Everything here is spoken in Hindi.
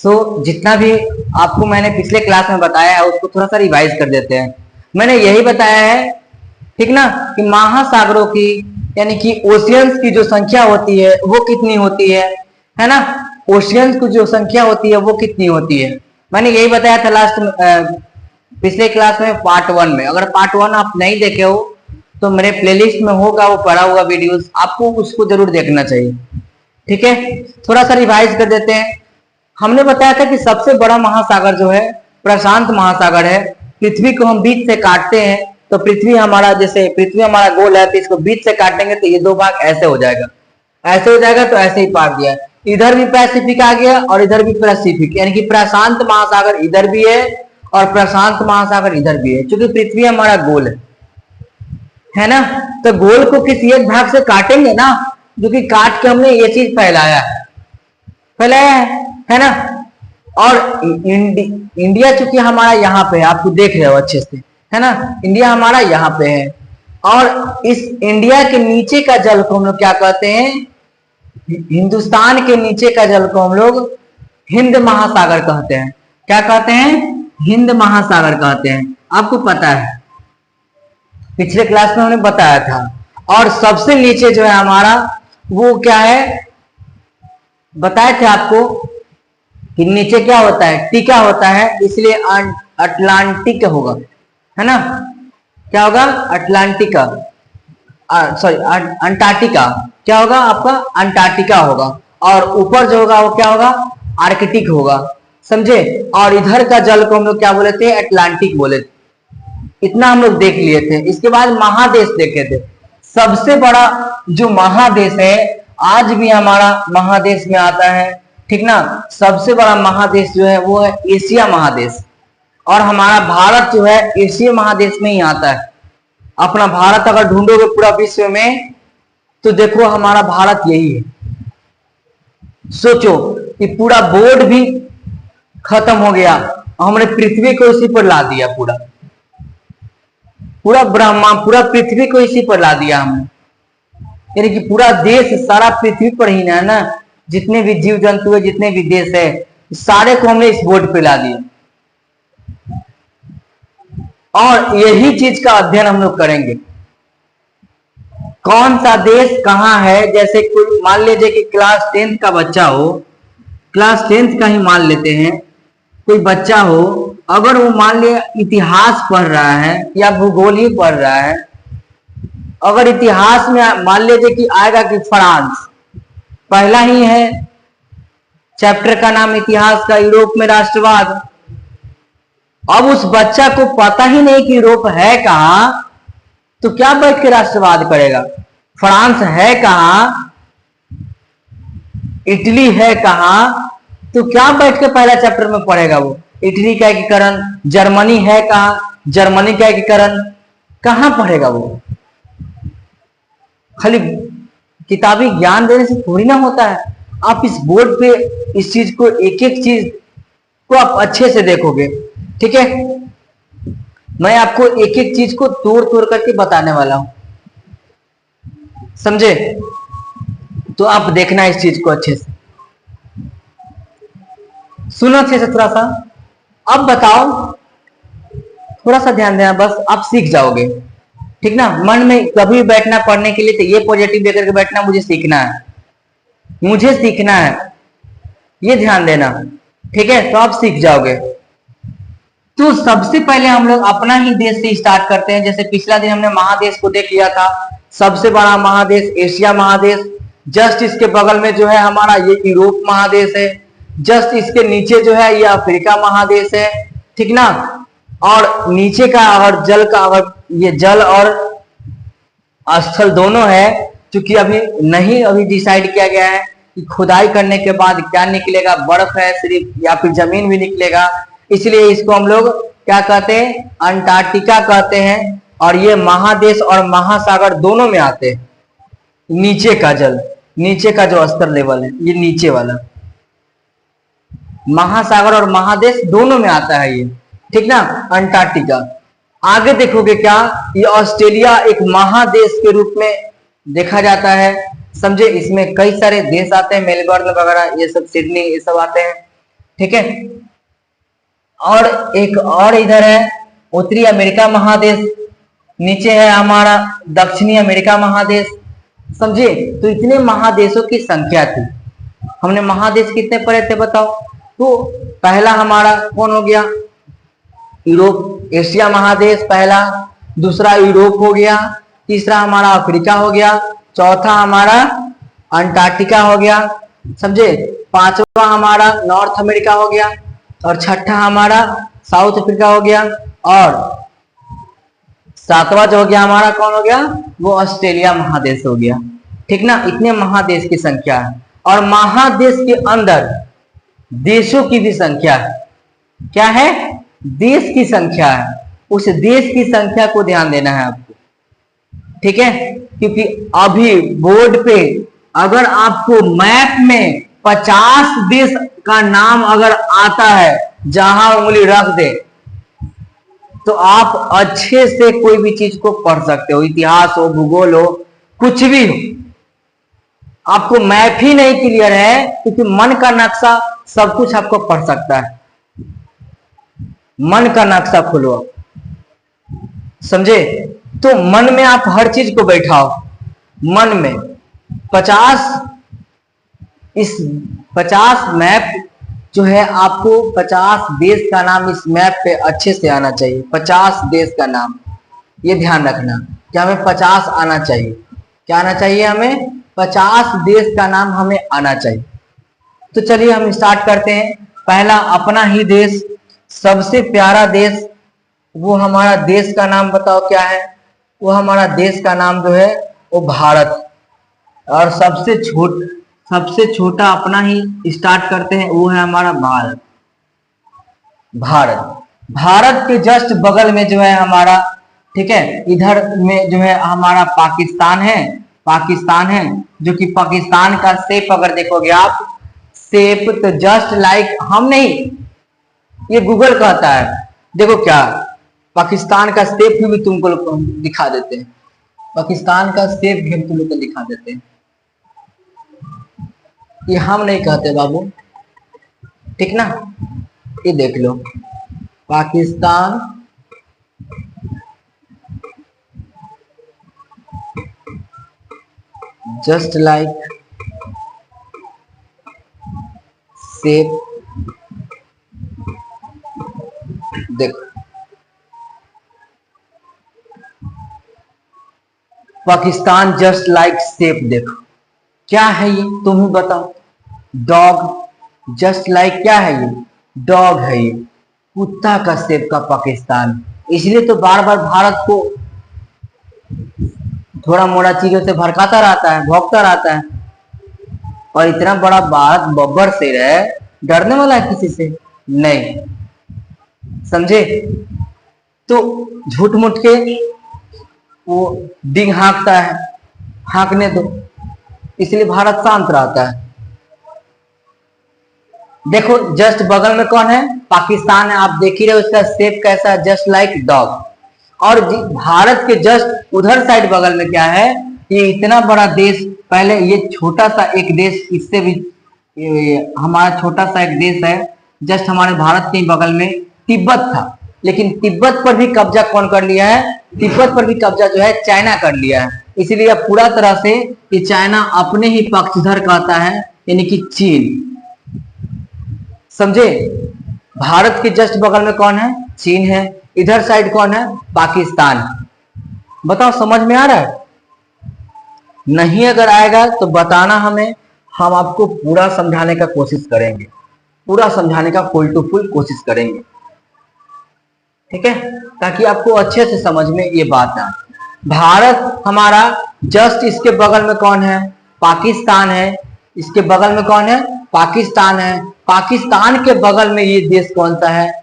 जितना भी आपको मैंने पिछले क्लास में बताया है उसको थोड़ा सा रिवाइज कर देते हैं। मैंने यही बताया है, ठीक ना, कि महासागरों की यानी कि ओशियंस की जो संख्या होती है वो कितनी होती है ना। ओशियंस की जो संख्या होती है वो कितनी होती है, मैंने यही बताया था लास्ट पिछले क्लास में पार्ट 1 में। अगर पार्ट 1 आप नहीं देखे हो तो मेरे प्लेलिस्ट में होगा वो पड़ा हुआ वीडियोस, आपको उसको जरूर देखना चाहिए। ठीक है, थोड़ा सा रिवाइज कर देते हैं। हमने बताया था कि सबसे बड़ा महासागर जो है प्रशांत महासागर है। पृथ्वी को हम बीच से काटते हैं तो पृथ्वी हमारा, जैसे पृथ्वी हमारा गोल है तो इसको बीच से काटेंगे तो ये दो भाग ऐसे हो जाएगा, ऐसे हो जाएगा, तो ऐसे ही पाट दिया। इधर भी पैसिफिक आ गया और इधर भी पैसिफिक, यानी कि प्रशांत महासागर इधर भी है और प्रशांत महासागर इधर भी है। क्योंकि पृथ्वी हमारा गोल है ना, तो गोल को किसी एक भाग से काटेंगे ना, जो कि काट के हमने ये चीज फैलाया है ना। और इंडिया चूंकि हमारा यहाँ पे है, आपको देख रहे हो अच्छे से, है ना, इंडिया हमारा यहाँ पे है। और इस इंडिया के नीचे का जल को हम लोग क्या कहते हैं, हिंदुस्तान के नीचे का जल को हम लोग हिंद महासागर कहते हैं। क्या कहते हैं, हिंद महासागर कहते हैं। आपको पता है, पिछले क्लास में हमने बताया था। और सबसे नीचे जो है हमारा वो क्या है, बताए थे आपको कि नीचे क्या होता है, टीका होता है, इसलिए अटलांटिक होगा, है ना। क्या होगा, अटलांटिका, सॉरी अंटार्कटिका, क्या होगा आपका, अंटार्कटिका होगा। और ऊपर जो होगा वो क्या होगा, आर्कटिक होगा, समझे। और इधर का जल को हम लोग क्या बोले थे, अटलांटिक बोले थे। इतना हम लोग देख लिए थे। इसके बाद महादेश देखे थे। सबसे बड़ा जो महादेश है आज भी हमारा महादेश में आता है, ठीक ना। सबसे बड़ा महादेश जो है वो है एशिया महादेश, और हमारा भारत जो है एशिया महादेश में ही आता है। अपना भारत अगर ढूंढोगे पूरा विश्व में तो देखो हमारा भारत यही है। सोचो कि पूरा बोर्ड भी खत्म हो गया, हमने पृथ्वी को इसी पर ला दिया, पूरा ब्रह्मांड, पूरा पृथ्वी को इसी पर ला दिया हमने। यानी कि पूरा देश सारा पृथ्वी पर ही है ना, जितने भी जीव जंतु है, जितने भी देश है, सारे को हमने इस बोर्ड पे ला दिया। और यही चीज का अध्ययन हम लोग करेंगे, कौन सा देश कहाँ है। जैसे कोई मान लीजिए कि क्लास 10th का बच्चा हो, क्लास 10th का ही मान लेते हैं, कोई बच्चा हो, अगर वो मान लिया इतिहास पढ़ रहा है या भूगोल ही पढ़ रहा है, अगर इतिहास में मान लीजिए कि आएगा कि फ्रांस पहला ही है, चैप्टर का नाम इतिहास का, यूरोप में राष्ट्रवाद। अब उस बच्चा को पता ही नहीं कि यूरोप है कहां, तो क्या बैठ के राष्ट्रवाद करेगा। फ्रांस है कहां, इटली है कहां, तो क्या बैठ के पहला चैप्टर में पढ़ेगा वो। इटली का एकीकरण, जर्मनी है कहां, जर्मनी का एकीकरण, कहां पढ़ेगा वो। खाली किताबी ज्ञान देने से थोड़ी ना होता है। आप इस बोर्ड पे इस चीज को, एक एक चीज को आप अच्छे से देखोगे, ठीक है। मैं आपको एक एक चीज को तोड़ तोड़ करके बताने वाला हूं, समझे। तो आप देखना इस चीज को अच्छे से, सुनो अच्छे से थोड़ा सा। अब बताओ, थोड़ा सा ध्यान देना, बस आप सीख जाओगे, ठीक ना। मन में कभी बैठना पढ़ने के लिए तो ये पॉजिटिव लेकर के बैठना, मुझे सीखना है, मुझे सीखना है, ये ध्यान देना, ठीक है। तो आप सीख जाओगे। तो सबसे पहले हम लोग अपना ही देश से स्टार्ट करते हैं। जैसे पिछला दिन हमने महादेश को देख लिया था। सबसे बड़ा महादेश एशिया महादेश, जस्ट इसके बगल में जो है हमारा ये यूरोप महादेश है, जस्ट इसके नीचे जो है ये अफ्रीका महादेश है, ठीक ना। और नीचे का अगर जल का, अगर ये जल और स्थल दोनों है, क्योंकि अभी डिसाइड किया गया है कि खुदाई करने के बाद क्या निकलेगा, बर्फ है सिर्फ या फिर जमीन भी निकलेगा, इसलिए इसको हम लोग क्या कहते हैं, अंटार्कटिका कहते हैं। और ये महादेश और महासागर दोनों में आते हैं। नीचे का जल, नीचे का जो स्तर लेवल है, ये नीचे वाला महासागर और महादेश दोनों में आता है ये, ठीक ना, अंटार्कटिका। आगे देखोगे क्या, ये ऑस्ट्रेलिया एक महादेश के रूप में देखा जाता है, समझे। इसमें कई सारे देश आते हैं, मेलबर्न वगैरह, ये सब सिडनी, ये सब आते हैं, ठीक है। और एक और इधर है उत्तरी अमेरिका महादेश, नीचे है हमारा दक्षिणी अमेरिका महादेश, समझे। तो इतने महादेशों की संख्या थी। हमने महादेश कितने पढ़े थे बताओ। तो पहला हमारा कौन हो गया, यूरोप, एशिया महादेश पहला, दूसरा यूरोप हो गया, तीसरा हमारा अफ्रीका हो गया, चौथा हमारा अंटार्कटिका हो गया, समझे। पांचवा हमारा नॉर्थ अमेरिका हो गया, और छठा हमारा साउथ अफ्रीका हो गया, और सातवां जो हो गया हमारा कौन हो गया, वो ऑस्ट्रेलिया महादेश हो गया। ठीक ना, इतने महादेश की संख्या है। और महादेश के अंदर देशों की भी संख्या है। क्या है, देश की संख्या है। उस देश की संख्या को ध्यान देना है आपको, ठीक है। क्योंकि अभी बोर्ड पे अगर आपको मैप में 50 देश का नाम अगर आता है, जहां उंगली रख दे, तो आप अच्छे से कोई भी चीज को पढ़ सकते हो, इतिहास हो, भूगोल हो, कुछ भी हो। आपको मैप ही नहीं क्लियर है, क्योंकि मन का नक्शा सब कुछ आपको पढ़ सकता है। मन का नक्शा खोलो, समझे। तो मन में आप हर चीज को बैठाओ, मन में 50 मैप जो है, आपको 50 देश का नाम इस मैप पे अच्छे से आना चाहिए। 50 देश का नाम, ये ध्यान रखना कि हमें 50 आना चाहिए। क्या आना चाहिए हमें, 50 देश का नाम हमें आना चाहिए। तो चलिए हम स्टार्ट करते हैं। पहला अपना ही देश, सबसे प्यारा देश, वो हमारा देश का नाम बताओ क्या है। वो हमारा देश का नाम जो है वो भारत। और सबसे छोटा अपना ही स्टार्ट करते हैं, वो है हमारा भारत। भारत के जस्ट बगल में जो है हमारा, ठीक है, इधर में जो है हमारा पाकिस्तान है, जो कि पाकिस्तान का शेप अगर देखोगे आप, शेप तो जस्ट लाइक, हम नहीं, ये गूगल कहता है। देखो क्या, पाकिस्तान का शेप भी तुमको दिखा देते हैं, पाकिस्तान का शेप भी हम तुम लोग को दिखा देते हैं। ये हम नहीं कहते बाबू, ठीक ना। ये देख लो, पाकिस्तान जस्ट लाइक शेप, देखो पाकिस्तान जस्ट लाइक शेप। देखो क्या है ये, तुम ही बताओ। डॉग, जस्ट लाइक क्या है ये, डॉग है, ये कुत्ता का शेप का पाकिस्तान। इसलिए तो बार बार भारत को थोड़ा मोड़ा चीजों से भड़काता रहता है, भौंकता रहता है। और इतना बड़ा भारत बब्बर शेर है, डरने वाला है किसी से नहीं, समझे। तो झूठ मूठ के वो डिंग हाँकता है, हाँकने दो, इसलिए भारत शांत रहता है। देखो जस्ट बगल में कौन है, पाकिस्तान है, आप देख ही रहे हो उसका शेप कैसा है, जस्ट लाइक डॉग। और भारत के जस्ट उधर साइड बगल में क्या है, ये इतना बड़ा देश, पहले ये छोटा सा एक देश, इससे भी हमारा छोटा सा एक देश है जस्ट हमारे भारत के बगल में, तिब्बत था। लेकिन तिब्बत पर भी कब्जा कौन कर लिया है, तिब्बत पर भी कब्जा जो है चाइना कर लिया है। इसलिए अब पूरा तरह से ये चाइना अपने ही पक्षधर कहता है, यानी कि चीन, समझे। भारत के जस्ट बगल में कौन है, चीन है, इधर साइड कौन है, पाकिस्तान। बताओ समझ में आ रहा है, नहीं अगर आएगा तो बताना हमें, हम आपको पूरा समझाने का कोशिश करेंगे, पूरा समझाने का फुल टू फुल कोशिश करेंगे, ठीक है, ताकि आपको अच्छे से समझ में ये बात आए। भारत हमारा जस्ट इसके बगल में कौन है, पाकिस्तान है, इसके बगल में कौन है, पाकिस्तान है। पाकिस्तान के बगल में ये देश कौन सा है,